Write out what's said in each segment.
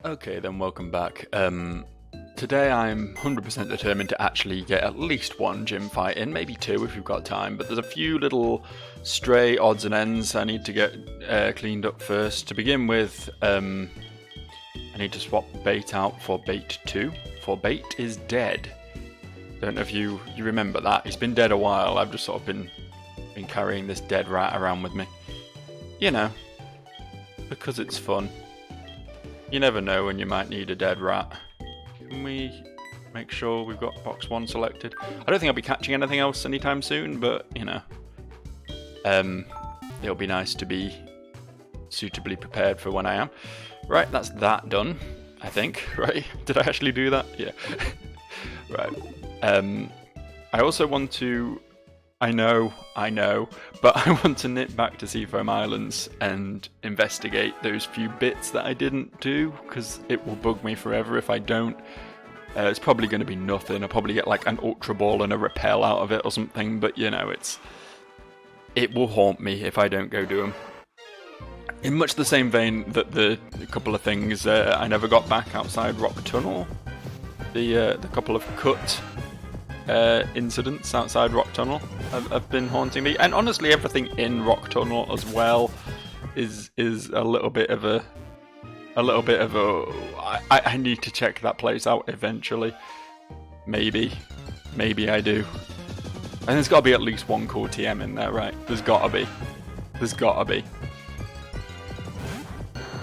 Okay, then welcome back. Today I'm 100% determined to actually get at least one gym fight in, maybe two if we've got time, but there's a few little stray odds and ends I need to get cleaned up first. To begin with, I need to swap Bait out for Bait 2, for Bait is dead. Don't know if you remember that. He's been dead a while. I've just sort of been carrying this dead rat around with me. You know, because it's fun. You never know when you might need a dead rat. Can we make sure we've got box 1 selected? I don't think I'll be catching anything else anytime soon, but, you know. It'll be nice to be suitably prepared for when I am. Right, that's that done, I think, right? Did I actually do that? Yeah. Right. I also want to... I know, but I want to nip back to Seafoam Islands and investigate those few bits that I didn't do, because it will bug me forever if I don't. It's probably going to be nothing. I'll probably get like an Ultra Ball and a Repel out of it or something, but you know, it will haunt me if I don't go do them. In much the same vein that the couple of things I never got back outside Rock Tunnel, the couple of cut incidents outside Rock Tunnel have been haunting me, and honestly everything in Rock Tunnel as well is a little bit of a I need to check that place out eventually. Maybe I do. And there's got to be at least one cool TM in there, right? There's got to be. The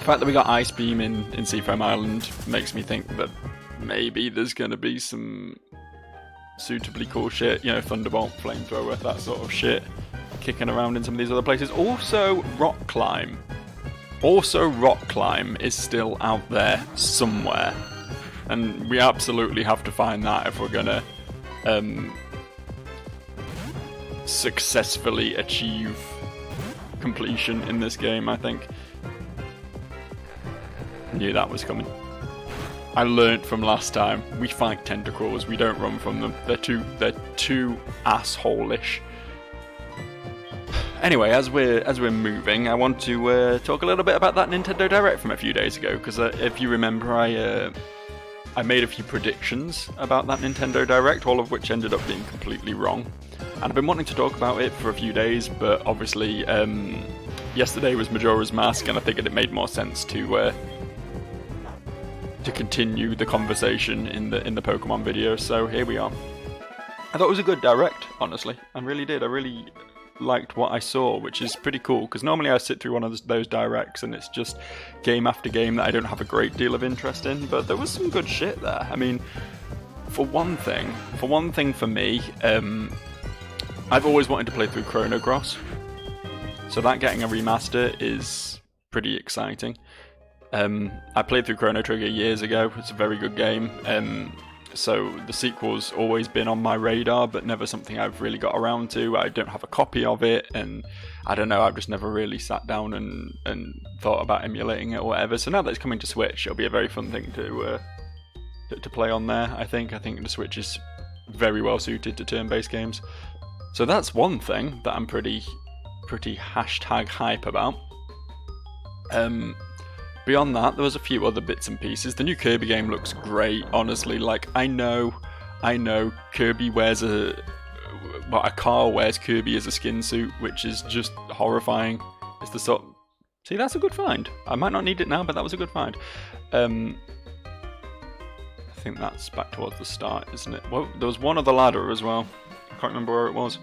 fact that we got Ice Beam in Seafoam Island makes me think that maybe there's going to be some suitably cool shit, you know, Thunderbolt, Flamethrower, that sort of shit, kicking around in some of these other places. Also, Rock Climb is still out there somewhere, and we absolutely have to find that if we're gonna successfully achieve completion in this game, I think. Knew that was coming. I learnt from last time. We fight tentacles. We don't run from them. They're too asshole-ish. Anyway, as we're moving, I want to talk a little bit about that Nintendo Direct from a few days ago, because if you remember, I made a few predictions about that Nintendo Direct, all of which ended up being completely wrong. And I've been wanting to talk about it for a few days, but obviously yesterday was Majora's Mask, and I figured it made more sense to continue the conversation in the Pokemon video, so here we are. I thought it was a good Direct, honestly. I really did. I really liked what I saw, which is pretty cool, because normally I sit through one of those Directs and it's just game after game that I don't have a great deal of interest in, but there was some good shit there. I mean, for one thing for me, I've always wanted to play through Chrono Cross, so that getting a remaster is pretty exciting. I played through Chrono Trigger years ago. It's a very good game. So the sequel's always been on my radar, but never something I've really got around to. I don't have a copy of it, and I don't know, I've just never really sat down and thought about emulating it or whatever. So now that it's coming to Switch, it'll be a very fun thing to play on there, I think. I think the Switch is very well suited to turn-based games. So that's one thing that I'm pretty hashtag hype about. Beyond that, there was a few other bits and pieces. The new Kirby game looks great, honestly. Like, I know Kirby wears a car wears Kirby as a skin suit, which is just horrifying. It's the sort... See, that's a good find. I might not need it now, but that was a good find. I think that's back towards the start, isn't it? Well, there was one other ladder as well. I can't remember where it was.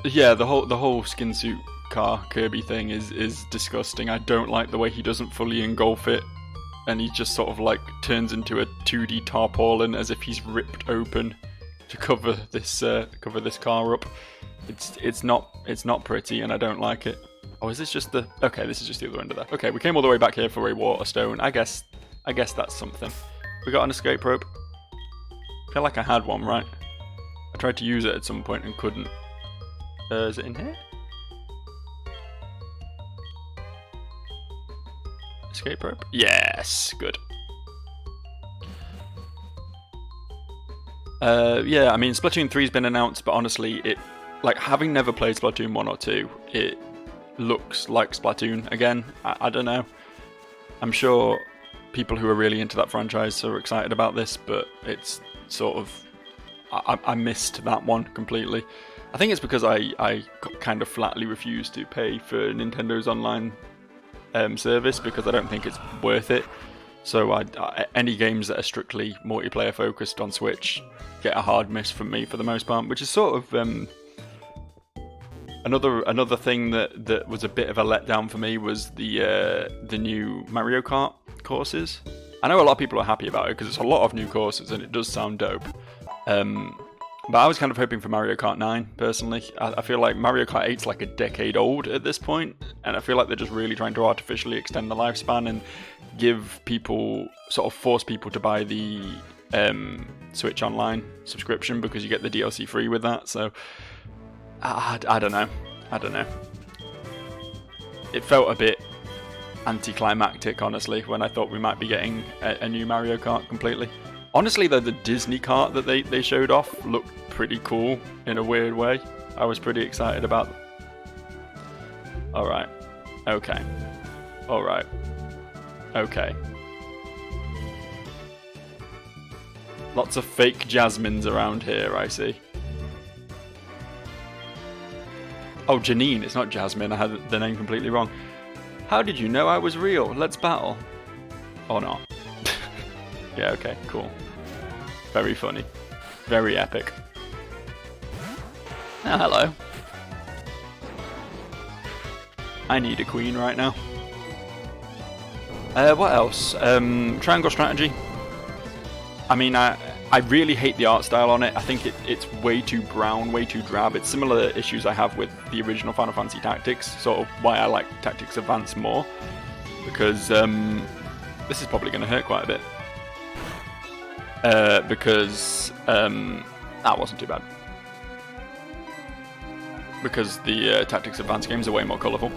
Yeah, the whole skin suit car Kirby thing is disgusting. I don't like the way he doesn't fully engulf it, and he just sort of like turns into a 2D tarpaulin as if he's ripped open to cover this car up. It's not pretty, and I don't like it. Oh, is this just the... Okay, this is just the other end of that. Okay, we came all the way back here for a water stone. I guess that's something. We got an escape rope. I feel like I had one, right? I tried to use it at some point and couldn't. Is it in here? Escape rope? Yes, good. Yeah, I mean, Splatoon 3's been announced, but honestly, having never played Splatoon 1 or 2, it looks like Splatoon again. I don't know. I'm sure people who are really into that franchise are excited about this, but it's sort of... I missed that one completely. I think it's because I kind of flatly refused to pay for Nintendo's online service because I don't think it's worth it. So any games that are strictly multiplayer focused on Switch get a hard miss from me for the most part, which is sort of another thing that was a bit of a letdown for me was the new Mario Kart courses. I know a lot of people are happy about it because it's a lot of new courses and it does sound dope. But I was kind of hoping for Mario Kart 9, personally. I feel like Mario Kart 8's like a decade old at this point, and I feel like they're just really trying to artificially extend the lifespan and give people, sort of force people to buy the Switch Online subscription because you get the DLC free with that, so I don't know. It felt a bit anticlimactic, honestly, when I thought we might be getting a new Mario Kart completely. Honestly, though, the Disney kart that they showed off looked pretty cool in a weird way. I was pretty excited about them. Alright. Okay. Alright. Okay. Lots of fake Jasmines around here, I see. Oh, Janine, it's not Jasmine. I had the name completely wrong. How did you know I was real? Let's battle. Or not. Yeah, okay, cool. Very funny. Very epic. Oh, hello. I need a queen right now. What else? Triangle strategy. I mean, I really hate the art style on it. I think it's way too brown, way too drab. It's similar issues I have with the original Final Fantasy Tactics, sort of why I like Tactics Advance more. Because this is probably going to hurt quite a bit. Because that wasn't too bad. Because the Tactics Advance games are way more colourful.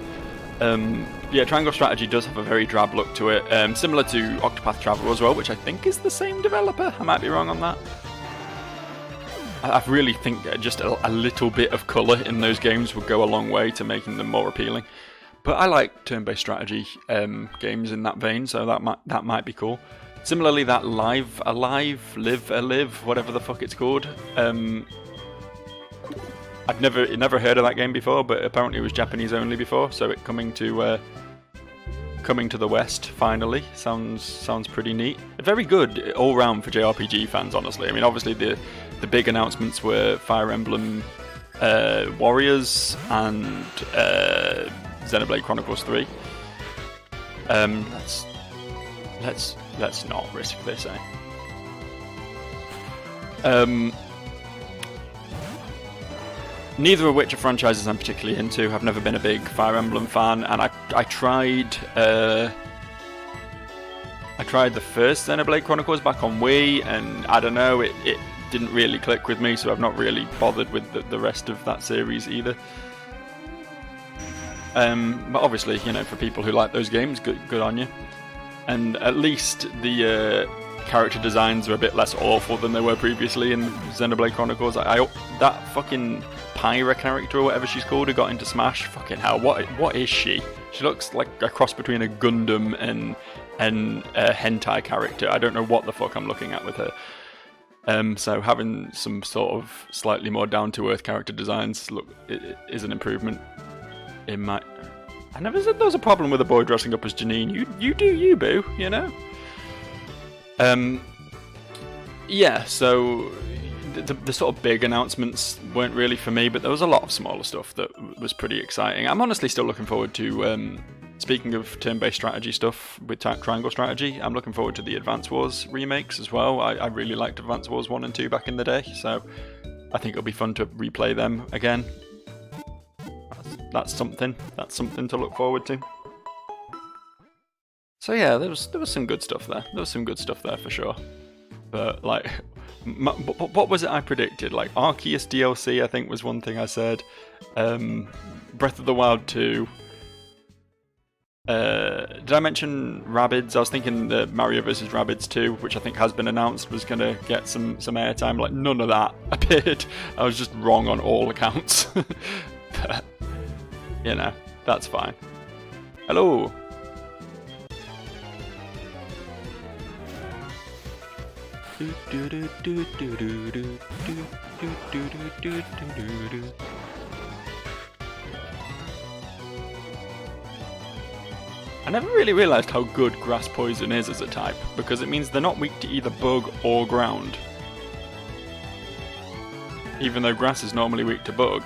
Yeah, Triangle Strategy does have a very drab look to it, similar to Octopath Traveler as well, which I think is the same developer. I might be wrong on that. I really think just a little bit of colour in those games would go a long way to making them more appealing. But I like turn-based strategy games in that vein, so that might be cool. Similarly, that Live, whatever the fuck it's called. I've never heard of that game before, but apparently it was Japanese only before, so it coming to the West finally sounds pretty neat. Very good all round for JRPG fans, honestly. I mean, obviously the big announcements were Fire Emblem Warriors and Xenoblade Chronicles 3. Let's not risk this, eh? Neither of which are franchises I'm particularly into. I've never been a big Fire Emblem fan, and I tried the first Xenoblade Chronicles back on Wii, and I don't know, it didn't really click with me, so I've not really bothered with the rest of that series either. But obviously, you know, for people who like those games, good on you. And at least the character designs are a bit less awful than they were previously in Xenoblade Chronicles. That fucking Pyra character or whatever she's called who got into Smash, fucking hell, what is she? She looks like a cross between a Gundam and a hentai character. I don't know what the fuck I'm looking at with her. So having some sort of slightly more down-to-earth character designs is an improvement in my... I never said there was a problem with a boy dressing up as Janine. You do you, boo, you know? Yeah, so the sort of big announcements weren't really for me, but there was a lot of smaller stuff that was pretty exciting. I'm honestly still looking forward to, speaking of turn-based strategy stuff with Triangle Strategy, I'm looking forward to the Advance Wars remakes as well. I really liked Advance Wars 1 and 2 back in the day, so I think it'll be fun to replay them again. That's something to look forward to. So yeah, there was some good stuff there. There was some good stuff there for sure. But like, what was it I predicted? Like Arceus DLC, I think was one thing I said. Breath of the Wild 2. Did I mention Rabbids? I was thinking that Mario vs. Rabbids 2, which I think has been announced, was going to get some airtime. Like none of that appeared. I was just wrong on all accounts. But, you know, that's fine. Hello. I never really realised how good grass poison is as a type, because it means they're not weak to either bug or ground. Even though grass is normally weak to bug,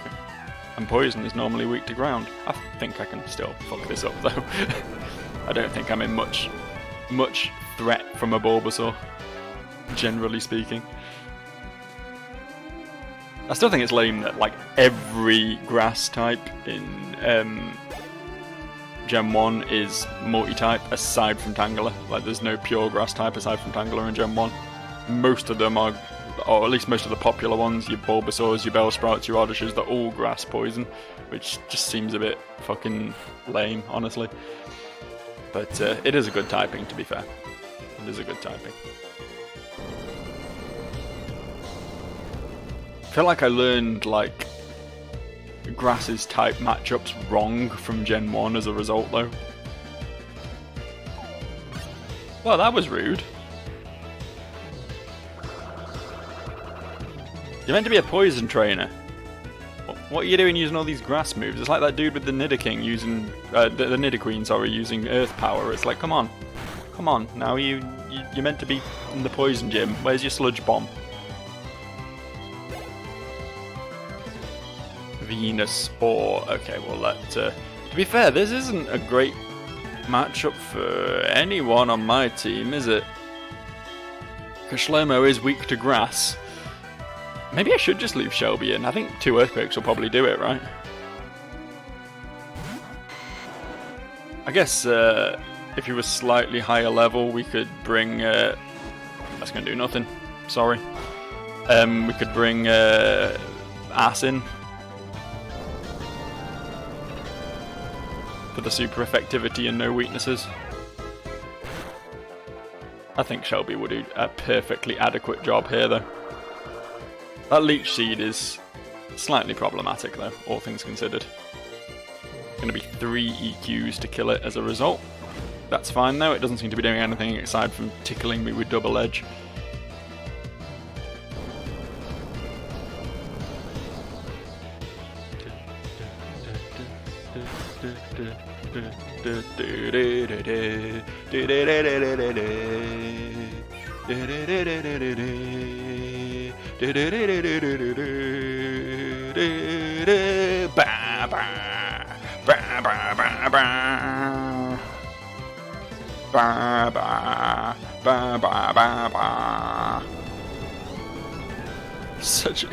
and poison is normally weak to ground. I think I can still fuck this up though. I don't think I'm in much threat from a Bulbasaur, generally speaking. I still think it's lame that like every grass type in Gen 1 is multi-type aside from Tangela. Like there's no pure grass type aside from Tangela in Gen 1. Most of them are, or at least most of the popular ones, your Bulbasaurs, your Bellsprouts, your Audishes, they're all grass poison, which just seems a bit fucking lame, honestly. But it is a good typing, to be fair. It is a good typing. I feel like I learned like Grass's type matchups wrong from Gen 1 as a result though. Well, that was rude. You're meant to be a poison trainer. What are you doing using all these grass moves? It's like that dude with the Nidoking using the Nidoqueen, sorry, using Earth power. It's like, come on, now you're meant to be in the poison gym. Where's your sludge bomb? Venusaur. Okay, well to be fair, this isn't a great matchup for anyone on my team, is it? Because Shlomo is weak to grass. Maybe I should just leave Shelby in. I think 2 Earthquakes will probably do it, right? I guess if he was slightly higher level, we could bring... that's going to do nothing. Sorry. We could bring Ass in. For the super effectivity and no weaknesses. I think Shelby would do a perfectly adequate job here, though. That Leech Seed is slightly problematic, though, all things considered. Going to be 3 EQs to kill it as a result. That's fine, though. It doesn't seem to be doing anything aside from tickling me with Double Edge.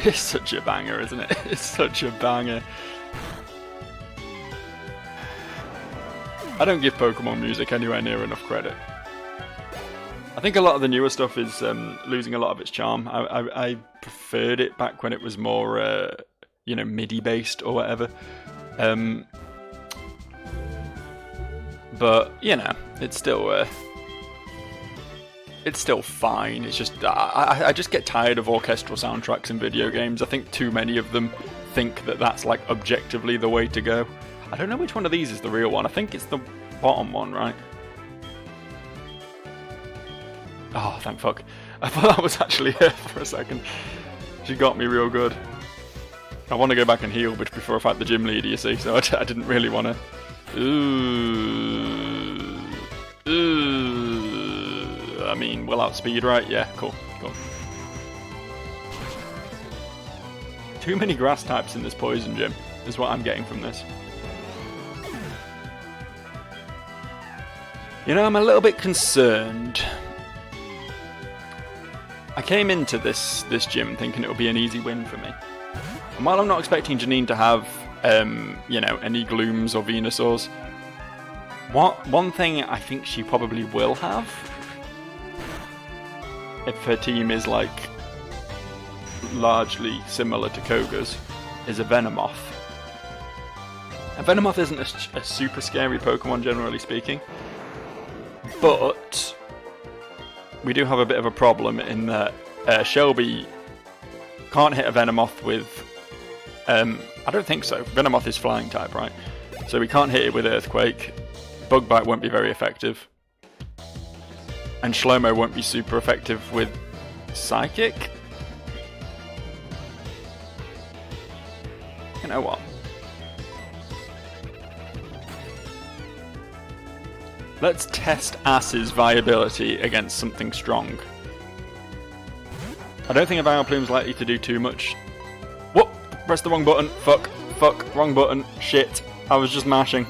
It's such a banger, isn't it? It's such a banger. I don't give Pokemon music anywhere near enough credit. I think a lot of the newer stuff is losing a lot of its charm. I preferred it back when it was more, MIDI based or whatever. But it's still fine. It's just I just get tired of orchestral soundtracks in video games. I think too many of them think that that's like objectively the way to go. I don't know which one of these is the real one. I think it's the bottom one, right? Oh, thank fuck. I thought that was actually her for a second. She got me real good. I want to go back and heal before I fight the gym leader, you see, so I didn't really want to... Ooh. I mean, will outspeed, right? Yeah, cool. Too many grass types in this poison gym is what I'm getting from this. I'm a little bit concerned. I came into this gym thinking it would be an easy win for me. And while I'm not expecting Janine to have, any Glooms or Venusaurs, one thing I think she probably will have, if her team is, like, largely similar to Koga's, is a Venomoth. A Venomoth isn't a super scary Pokemon, generally speaking. But we do have a bit of a problem in that Shelby can't hit a Venomoth with... I don't think so. Venomoth is flying type, right? So we can't hit it with Earthquake. Bug Bite won't be very effective. And Shlomo won't be super effective with Psychic? You know what? Let's test Ass's viability against something strong. I don't think a Vileplume's likely to do too much. Whoop! Press the wrong button. Fuck. Fuck. Wrong button. Shit. I was just mashing.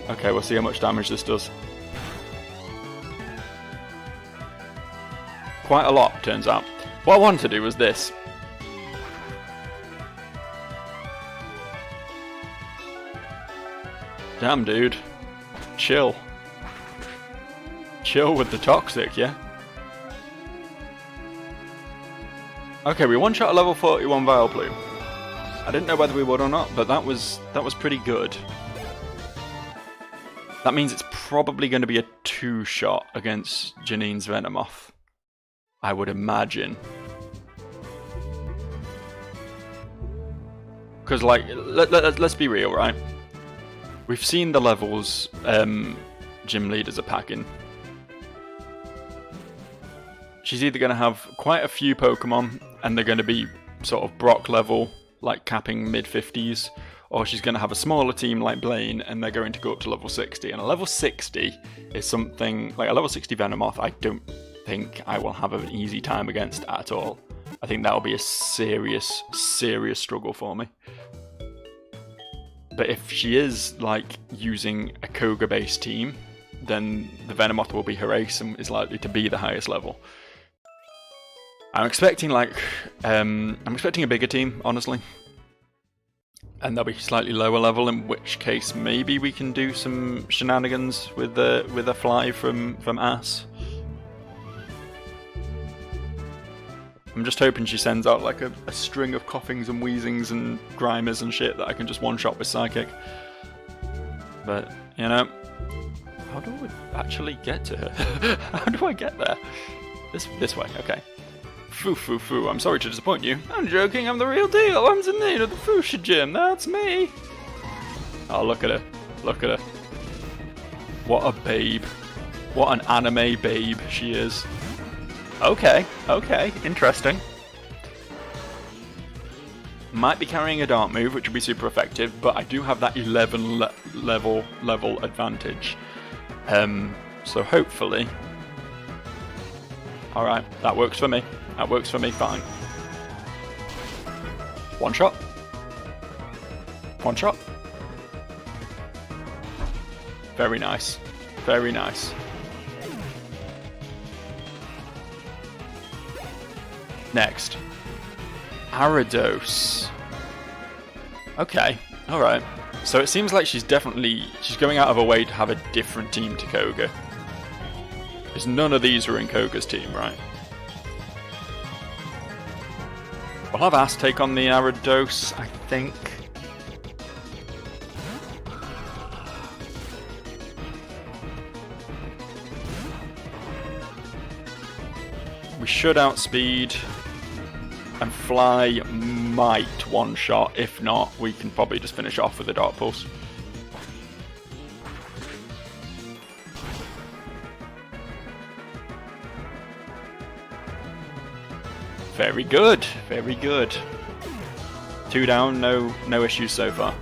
Okay, we'll see how much damage this does. Quite a lot, turns out. What I wanted to do was this. Damn, dude. Chill. Chill with the toxic, yeah? Okay, we one-shot a level 41 Vileplume. I didn't know whether we would or not, but that was pretty good. That means it's probably going to be a 2-shot against Janine's Venomoth, I would imagine. Because, like, let's be real, right? We've seen the levels gym leaders are packing. She's either going to have quite a few Pokemon, and they're going to be sort of Brock level, like capping mid-50s, or she's going to have a smaller team like Blaine, and they're going to go up to level 60. And a level 60 is something, like a level 60 Venomoth, I don't think I will have an easy time against at all. I think that'll be a serious, serious struggle for me. But if she is, like, using a Koga-based team, then the Venomoth will be her ace and is likely to be the highest level. I'm expecting, like, I'm expecting a bigger team, honestly. And they'll be slightly lower level, in which case maybe we can do some shenanigans with a fly from Ass. I'm just hoping she sends out like a string of coughings and wheezings and grimers and shit that I can just one-shot with Psychic. But, you know, how do I actually get to her? How do I get there? This way, okay. Foo, I'm sorry to disappoint you. I'm joking, I'm the real deal. I'm Zanine of the Fuchsia Gym, that's me. Oh, look at her. Look at her. What a babe. What an anime babe she is. Okay, interesting. Might be carrying a Dart move, which would be super effective, but I do have that 11 level advantage. So hopefully... Alright, that works for me. That works for me fine. One shot. One shot. Very nice. Very nice. Next. Aridos. Okay, alright. So it seems like she's going out of her way to have a different team to Koga. Because none of these are in Koga's team, right? We'll have Ass take on the Aridos, I think. We should outspeed, and Fly might one-shot. If not, we can probably just finish off with a Dark Pulse. Very good, very good. 2 down, no issues so far.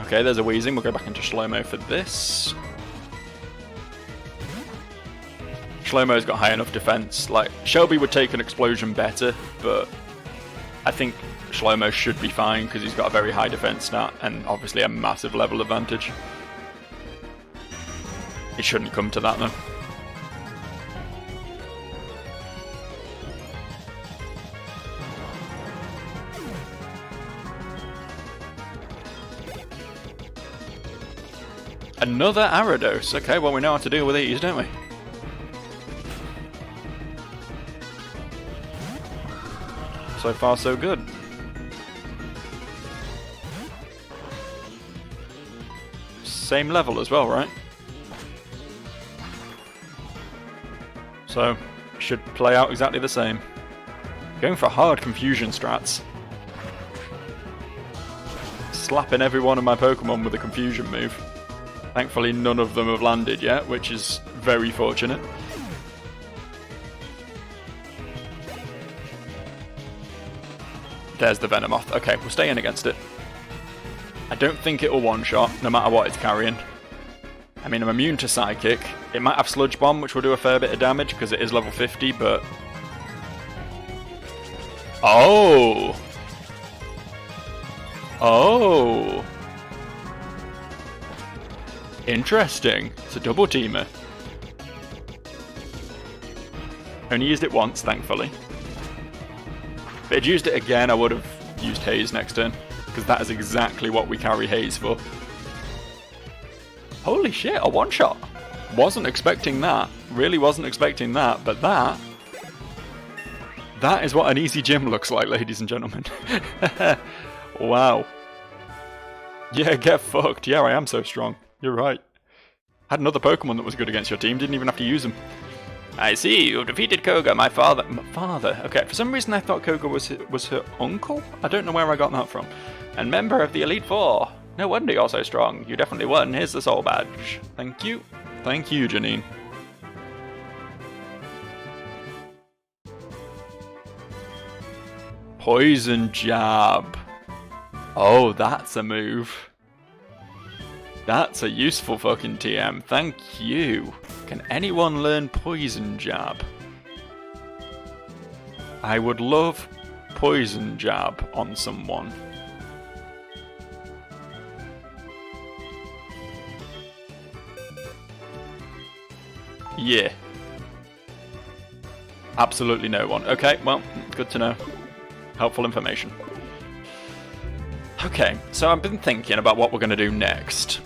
Okay, there's a Wheezing. We'll go back into Shlomo for this. Shlomo's got high enough defense. Like, Shelby would take an explosion better, but I think Shlomo should be fine because he's got a very high defense stat and obviously a massive level advantage. It shouldn't come to that though. Another Aridos. Okay, well we know how to deal with these, don't we? So far, so good. Same level as well, right? So, should play out exactly the same. Going for hard confusion strats. Slapping every one of my Pokemon with a confusion move. Thankfully, none of them have landed yet, which is very fortunate. There's the Venomoth. Okay, we'll stay in against it. I don't think it'll one-shot, no matter what it's carrying. I mean, I'm immune to Psychic. It might have Sludge Bomb, which will do a fair bit of damage, because it is level 50, but... Oh! Oh! Interesting. It's a double teamer. Only used it once, thankfully. If it had used it again, I would have used Haze next turn, because that is exactly what we carry Haze for. Holy shit, a one-shot! Wasn't expecting that. Really wasn't expecting that, but that... That is what an easy gym looks like, ladies and gentlemen. Wow. Yeah, get fucked. Yeah, I am so strong. You're right. Had another Pokemon that was good against your team, didn't even have to use them. I see, you've defeated Koga, my father. Father? Okay, for some reason I thought Koga was her uncle? I don't know where I got that from. And member of the Elite Four. No wonder you're so strong. You definitely won. Here's the soul badge. Thank you. Thank you, Janine. Poison Jab. Oh, that's a move. That's a useful fucking TM. Thank you. Can anyone learn Poison Jab? I would love Poison Jab on someone. Yeah. Absolutely no one. Okay, well, good to know. Helpful information. Okay, so I've been thinking about what we're going to do next.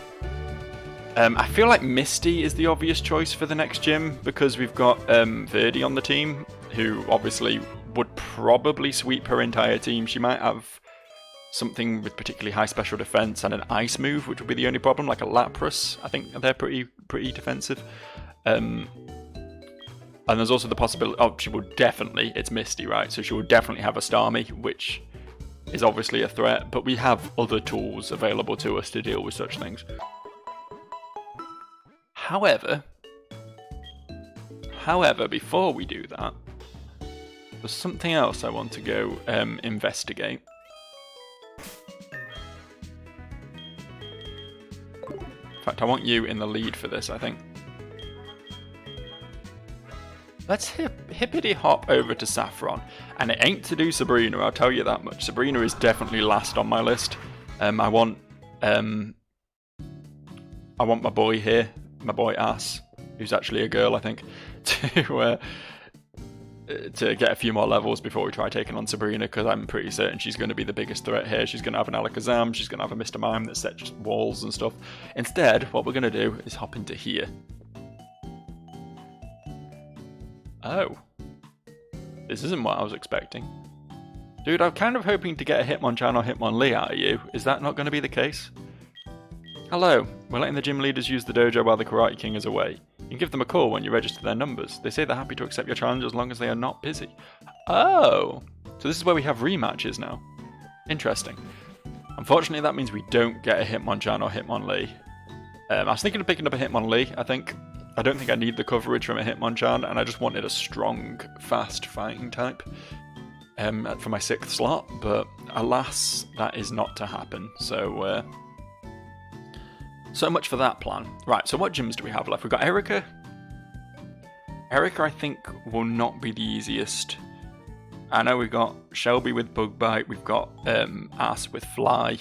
I feel like Misty is the obvious choice for the next gym, because we've got Verdi on the team, who obviously would probably sweep her entire team. She might have something with particularly high special defense and an ice move, which would be the only problem, like a Lapras. I think they're pretty defensive. And there's also the possibility... Oh, she will definitely... It's Misty, right? So she will definitely have a Starmie, which is obviously a threat, but we have other tools available to us to deal with such things. However, before we do that, there's something else I want to go investigate. In fact, I want you in the lead for this, I think. Let's hippity hop over to Saffron. And it ain't to do Sabrina, I'll tell you that much. Sabrina is definitely last on my list. I want my boy here, my boy Ass, who's actually a girl, I think, to get a few more levels before we try taking on Sabrina, because I'm pretty certain she's going to be the biggest threat here. She's going to have an Alakazam, she's going to have a Mr. Mime that sets walls and stuff. Instead, what we're going to do is hop into here. Oh. This isn't what I was expecting. Dude, I'm kind of hoping to get a Hitmonchan or Hitmonlee out of you. Is that not going to be the case? Hello. We're letting the gym leaders use the dojo while the Karate King is away. You can give them a call when you register their numbers. They say they're happy to accept your challenge as long as they are not busy. Oh. So this is where we have rematches now. Interesting. Unfortunately, that means we don't get a Hitmonchan or Hitmonlee. I was thinking of picking up a Hitmonlee, I think. I don't think I need the coverage from a Hitmonchan, and I just wanted a strong, fast fighting type for my 6th slot, but alas, that is not to happen. So much for that plan. Right, so what gyms do we have left? We've got Erica. Erica, I think, will not be the easiest. I know we've got Shelby with Bug Bite, we've got Ass with Fly,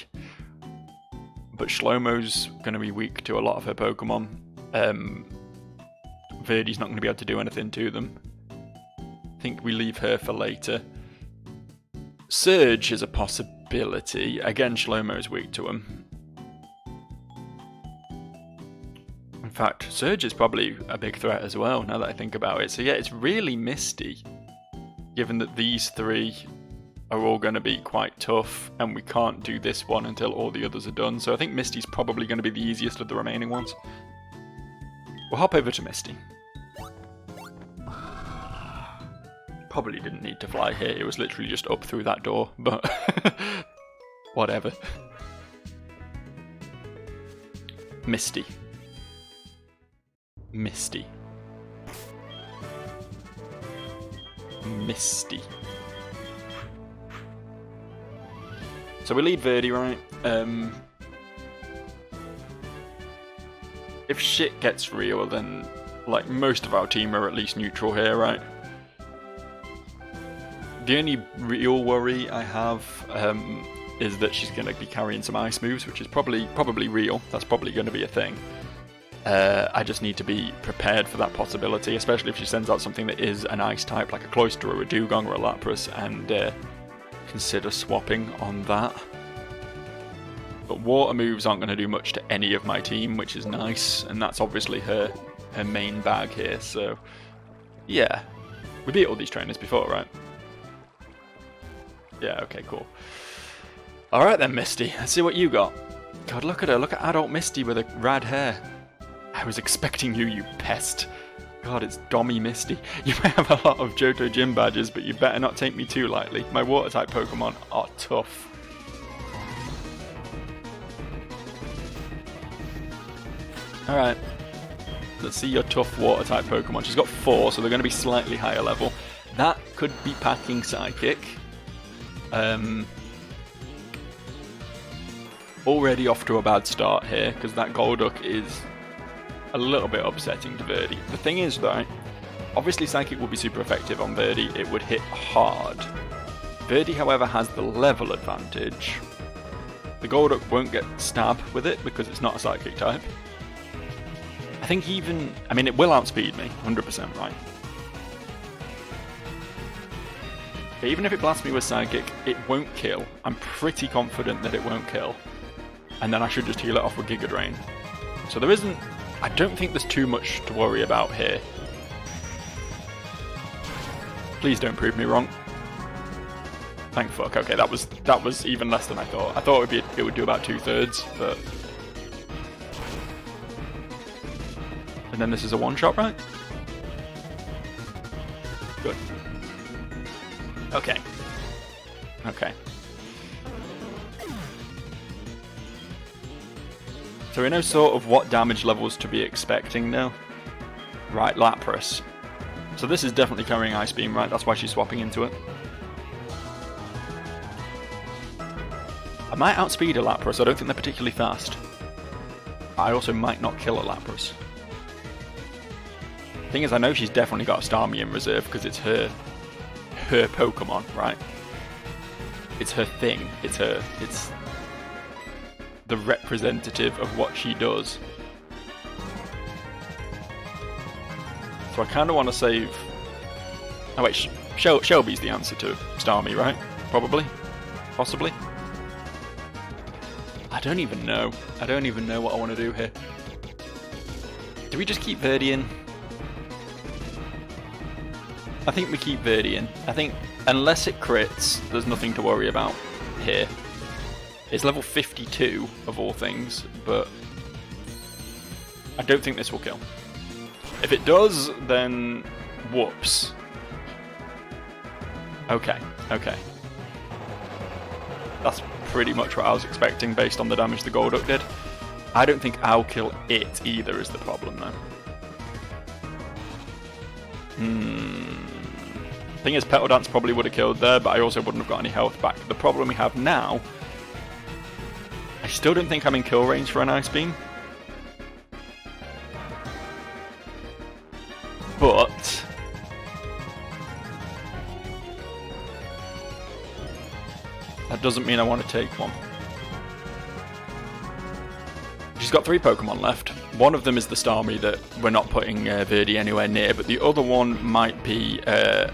but Shlomo's going to be weak to a lot of her Pokemon. Verdi's not going to be able to do anything to them. I think we leave her for later. Surge is a possibility. Again, Shlomo's weak to him. In fact, Surge is probably a big threat as well, now that I think about it. So yeah, it's really Misty, given that these three are all going to be quite tough, and we can't do this one until all the others are done. So I think Misty's probably going to be the easiest of the remaining ones. We'll hop over to Misty. Probably didn't need to fly here, it was literally just up through that door, but whatever. Misty. Misty. Misty. So we lead Verdi, right? If shit gets real, then like most of our team are at least neutral here, right? The only real worry I have is that she's going to be carrying some ice moves, which is probably real. That's probably going to be a thing. I just need to be prepared for that possibility, especially if she sends out something that is an ice type, like a Cloyster or a Dugong or a Lapras, and consider swapping on that. But water moves aren't going to do much to any of my team, which is nice, and that's obviously her main bag here, so yeah. We beat all these trainers before, right? Yeah, okay, cool. Alright then, Misty, let's see what you got. God, look at her, look at adult Misty with her rad hair. I was expecting you, you pest. God, it's Dommy Misty. You may have a lot of Johto gym badges, but you better not take me too lightly. My water-type Pokemon are tough. Alright. Let's see your tough water-type Pokemon. She's got 4, so they're going to be slightly higher level. That could be packing Psychic. Already off to a bad start here, because that Golduck is a little bit upsetting to Verdi. The thing is, though, obviously Psychic would be super effective on Verdi. It would hit hard. Verdi, however, has the level advantage. The Golduck won't get stab with it, because it's not a Psychic type. I think even... I mean, it will outspeed me, 100% right. But even if it blasts me with Psychic, it won't kill. I'm pretty confident that it won't kill. And then I should just heal it off with Giga Drain. So there isn't... I don't think there's too much to worry about here. Please don't prove me wrong. Thank fuck. Okay, that was even less than I thought. I thought it would do about 2/3, but... And then this is a one-shot, right? Good. Okay. Okay. So we know sort of what damage levels to be expecting now. Right, Lapras. So this is definitely carrying Ice Beam, right? That's why she's swapping into it. I might outspeed a Lapras. I don't think they're particularly fast. I also might not kill a Lapras. Thing is, I know she's definitely got a Starmie in reserve because it's her Pokemon, right? It's her thing. It's the representative of what she does. So I kind of want to save... Oh wait, Shelby's the answer to Starmie, right? Probably? Possibly? I don't even know. I don't even know what I want to do here. Do we just keep Verdi in? I think we keep Verdi in. I think unless it crits, there's nothing to worry about here. It's level 52 of all things, but I don't think this will kill. If it does, then whoops. Okay, okay. That's pretty much what I was expecting based on the damage the Golduck did. I don't think I'll kill it either is the problem though. Thing is, Petal Dance probably would have killed there, but I also wouldn't have got any health back. The problem we have now... I still don't think I'm in kill range for an Ice Beam. But... that doesn't mean I want to take one. She's got 3 Pokemon left. One of them is the Starmie that we're not putting Verdi anywhere near, but the other one might be a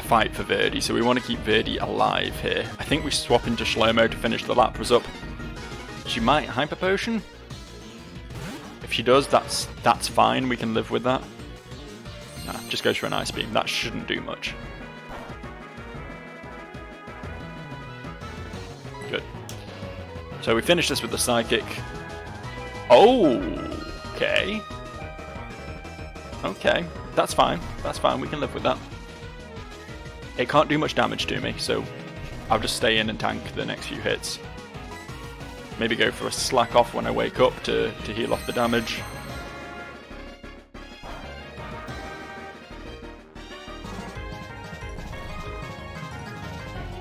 fight for Verdi, so we want to keep Verdi alive here. I think we swap into Shlomo to finish the Lapras up. She might Hyper Potion. If she does, that's fine, we can live with that. Nah, just goes for an Ice Beam, that shouldn't do much. Good. So we finish this with the Psychic. Oh, okay. Okay, that's fine. That's fine, we can live with that. It can't do much damage to me, so I'll just stay in and tank the next few hits. Maybe go for a slack off when I wake up to heal off the damage.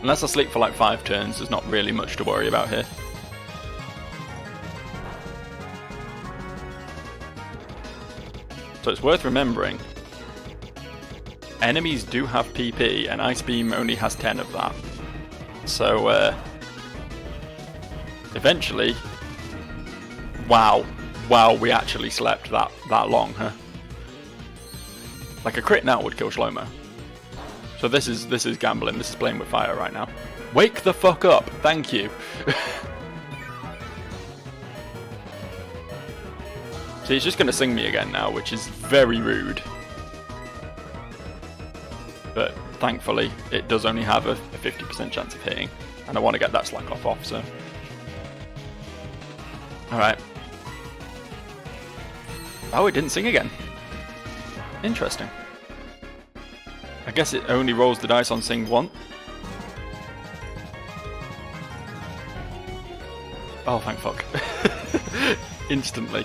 Unless I sleep for like 5 turns, there's not really much to worry about here. So it's worth remembering, enemies do have PP, and Ice Beam only has 10 of that. So, eventually... Wow, we actually slept that long, huh? Like a crit now would kill Shlomo. So this is gambling, this is playing with fire right now. Wake the fuck up, thank you. So he's just going to sing me again now, which is very rude. But thankfully, it does only have a 50% chance of hitting. And I want to get that slack off, so... Alright. Oh, it didn't sing again. Interesting. I guess it only rolls the dice on sing once. Oh, thank fuck. Instantly.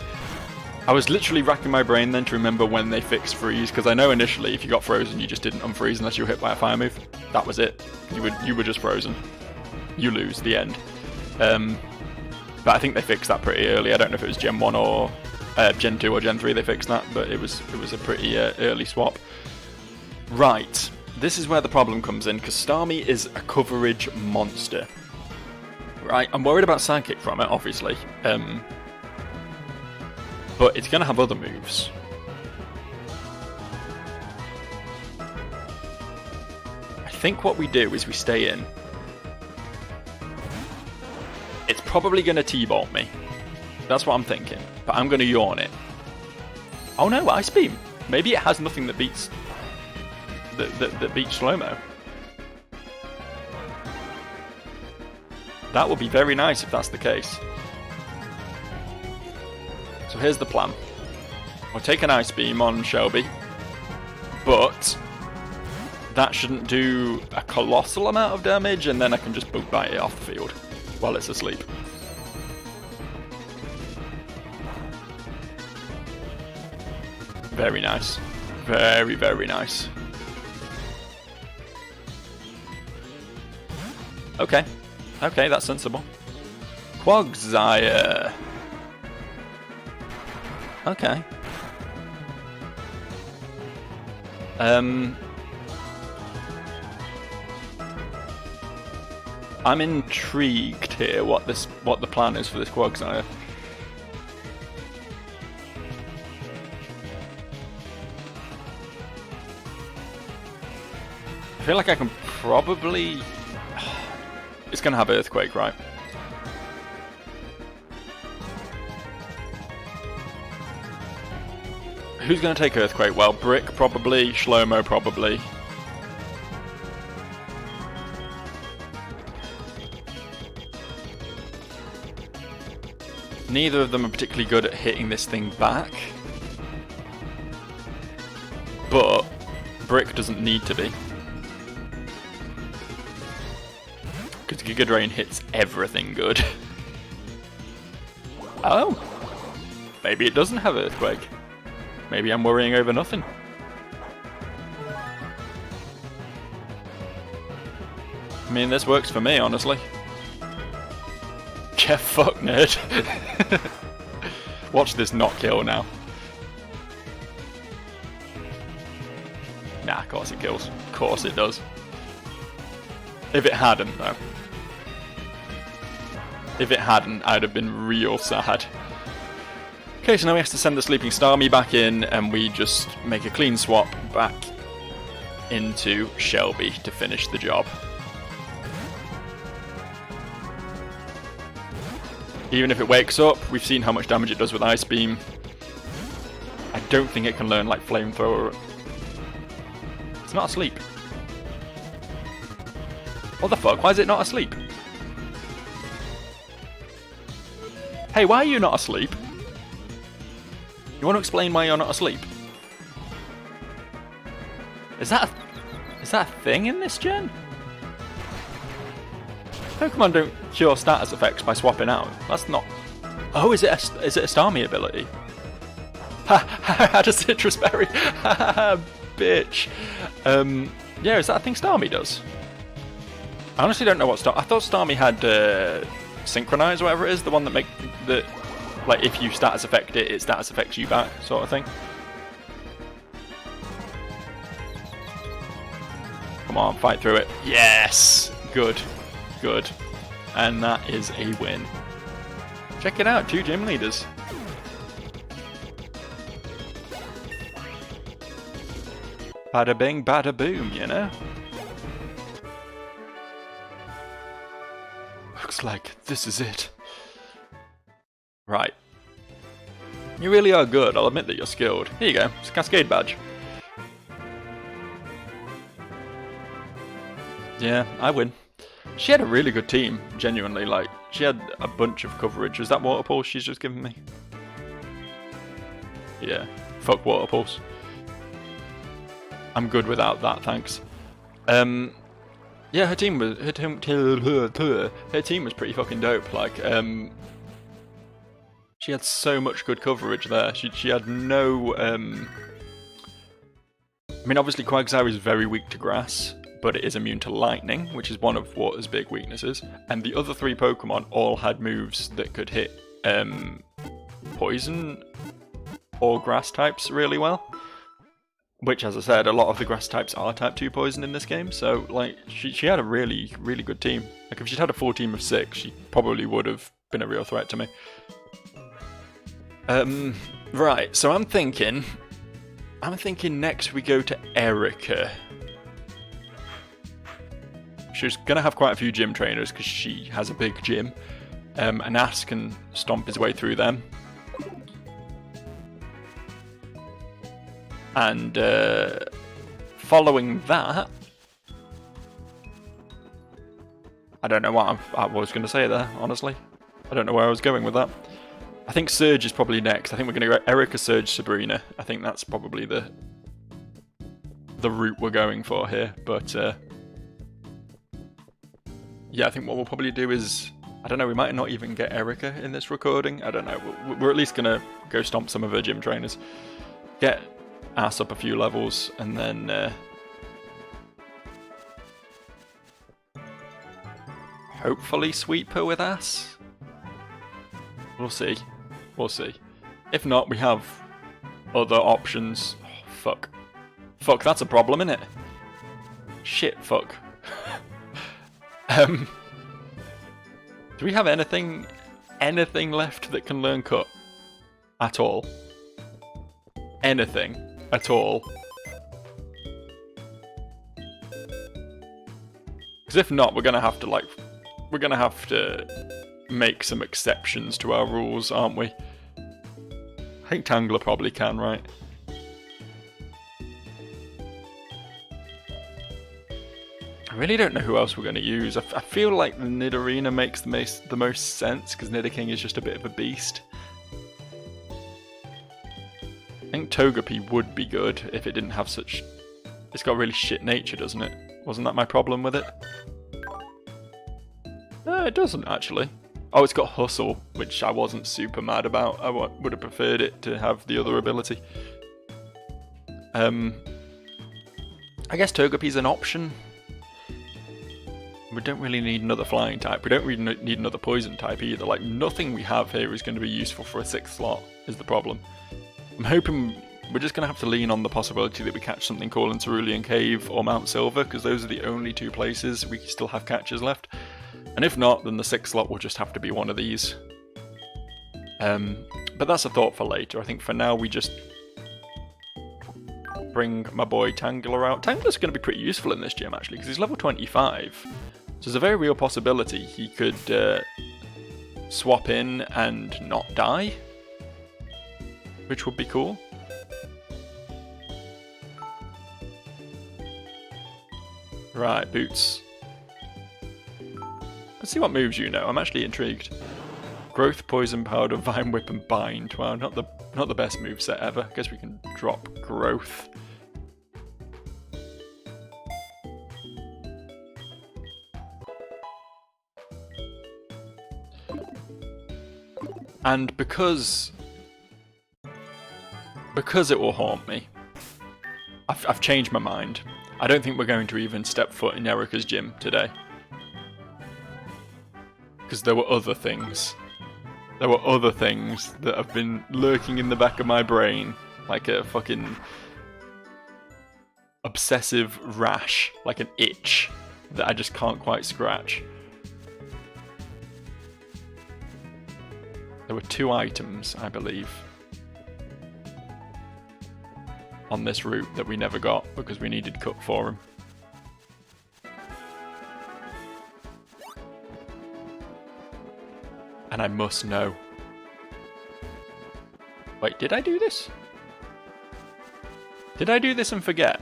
I was literally racking my brain then to remember when they fixed freeze, because I know initially if you got frozen you just didn't unfreeze unless you were hit by a fire move. That was it. You were just frozen. You lose, the end. But I think they fixed that pretty early. I don't know if it was Gen 1 or Gen 2 or Gen 3 they fixed that, but it was a pretty early swap. Right, this is where the problem comes in, because Starmie is a coverage monster. Right, I'm worried about Sidekick from it, obviously. But it's going to have other moves. I think what we do is we stay in. It's probably going to T-bolt me. That's what I'm thinking. But I'm going to yawn it. Oh no, Ice Beam. Maybe it has nothing that beats... that beats Slow-Mo. That would be very nice if that's the case. So here's the plan. We'll take an Ice Beam on Shelby, but that shouldn't do a colossal amount of damage, and then I can just boot bite it off the field while it's asleep. Very nice. Very, very nice. Okay. Okay, that's sensible. Quagsire. Okay. I'm intrigued here what the plan is for this Quagsire. I feel like I can probably... It's going to have Earthquake, right? Who's going to take Earthquake? Well, Brick probably, Shlomo probably. Neither of them are particularly good at hitting this thing back. But Brick doesn't need to be. Because Giga Drain hits everything good. Oh! Maybe it doesn't have Earthquake. Maybe I'm worrying over nothing. I mean, this works for me, honestly. Yeah, fuck, nerd. Watch this not kill now. Nah, of course it kills. Of course it does. If it hadn't, though. If it hadn't, I'd have been real sad. Okay, so now we have to send the Sleeping Starmie back in, and we just make a clean swap back into Shelby to finish the job. Even if it wakes up, we've seen how much damage it does with Ice Beam. I don't think it can learn like Flamethrower. It's not asleep. What the fuck? Why is it not asleep? Hey, why are you not asleep? You want to explain why you're not asleep? Is that a thing in this gen? Pokemon don't cure status effects by swapping out. That's not... Oh, is it a Starmie ability? Ha! Had a Citrus Berry! Bitch! Yeah, is that a thing Starmie does? I honestly don't know what I thought Starmie had Synchronize, or whatever it is, the one that like if you status effect it, it status affects you back, sort of thing. Come on, fight through it. Yes! Good. Good. And that is a win. Check it out, 2 gym leaders. Bada bing, bada boom, you know? Looks like this is it. Right. You really are good, I'll admit that you're skilled. Here you go, it's a Cascade badge. Yeah, I win. She had a really good team, genuinely, like, she had a bunch of coverage. Was that Water Pulse she's just given me? Yeah, fuck Water Pulse. I'm good without that, thanks. Yeah, her team was pretty fucking dope. Like, she had so much good coverage there. She had no. I mean, obviously, Quagsire is very weak to grass, but it is immune to lightning, which is one of Water's big weaknesses. And the other 3 Pokemon all had moves that could hit poison or grass types really well. Which, as I said, a lot of the grass types are type 2 poison in this game, so like she had a really, really good team. Like if she'd had a full team of 6, she probably would have been a real threat to me. Right, so I'm thinking next we go to Erica. She's gonna have quite a few gym trainers because she has a big gym. And Ass can stomp his way through them. And following that, I don't know what I was going to say there, honestly. I don't know where I was going with that. I think Surge is probably next. I think we're going to go Erica, Surge, Sabrina. I think that's probably the route we're going for here. But yeah, I think what we'll probably do is, I don't know, we might not even get Erica in this recording. I don't know. We're at least going to go stomp some of her gym trainers. Get Ass up a few levels, and then hopefully sweep her with Ass. We'll see. We'll see. If not, we have other options. Oh, fuck. Fuck, that's a problem, innit? Shit, fuck. Do we have anything left that can learn Cut? At all? Anything at all? Because if not, we're gonna have to make some exceptions to our rules, aren't we? I think Tangler probably can, right? I really don't know who else we're going to use. I feel like the Nidorina makes the most sense, because Nidoking is just a bit of a beast. I think Togepi would be good if it didn't have such... It's got really shit nature, doesn't it? Wasn't that my problem with it? No, it doesn't, actually. Oh, it's got Hustle, which I wasn't super mad about. I would have preferred it to have the other ability. I guess Togepi's an option. We don't really need another flying type. We don't really need another poison type either. Like, nothing we have here is going to be useful for a 6th slot, is the problem. I'm hoping we're just going to have to lean on the possibility that we catch something cool in Cerulean Cave or Mount Silver, because those are the only 2 places we still have catches left. And if not, then the 6th slot will just have to be one of these. But that's a thought for later. I think for now we just bring my boy Tangler out. Tangler's going to be pretty useful in this gym, actually, because he's level 25. So there's a very real possibility he could swap in and not die, which would be cool. Right, Boots. Let's see what moves you know. I'm actually intrigued. Growth, Poison Powder, Vine Whip, and Bind. Wow, not the best moveset ever. Guess we can drop Growth. And because it will haunt me, I've changed my mind. I don't think we're going to even step foot in Erica's gym today. because there were other things. There were other things that have been lurking in the back of my brain, like a fucking obsessive rash, like an itch that I just can't quite scratch. There were 2 items, I believe, on this route that we never got because we needed cut for him. And I must know. Wait, did I do this? Did I do this and forget?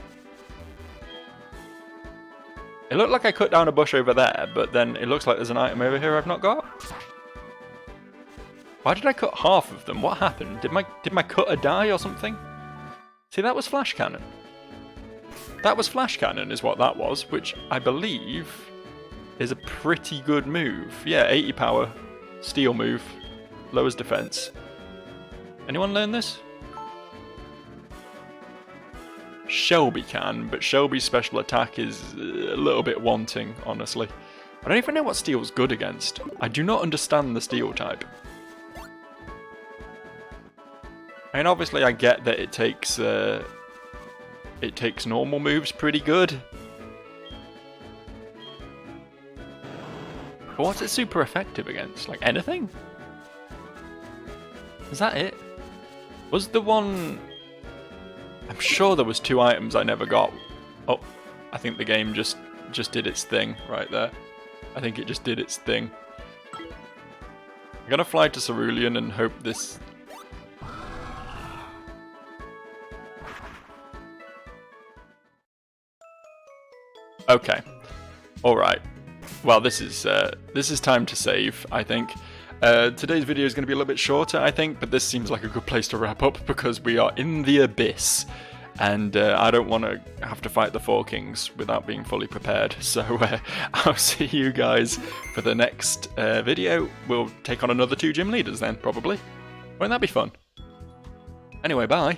It looked like I cut down a bush over there, but then it looks like there's an item over here I've not got. Why did I cut half of them? What happened? Did my cutter die or something? See, that was flash cannon. That was flash cannon is what that was, which I believe is a pretty good move. Yeah, 80 power, steel move, lowers defense. Anyone learn this? Shelby can, but Shelby's special attack is a little bit wanting, honestly. I don't even know what steel's good against. I do not understand the steel type. I mean, obviously I get that it takes normal moves pretty good. But what's it super effective against? Like anything? Is that it? Was the one... I'm sure there was 2 items I never got. Oh, I think the game just did its thing right there. I think it just did its thing. I'm gonna fly to Cerulean and hope this... Okay. Alright. Well, this is time to save, I think. Today's video is going to be a little bit shorter, I think, but this seems like a good place to wrap up because we are in the abyss, and I don't want to have to fight the 4 kings without being fully prepared. So I'll see you guys for the next video. We'll take on another 2 gym leaders then, probably. Won't that be fun? Anyway, bye.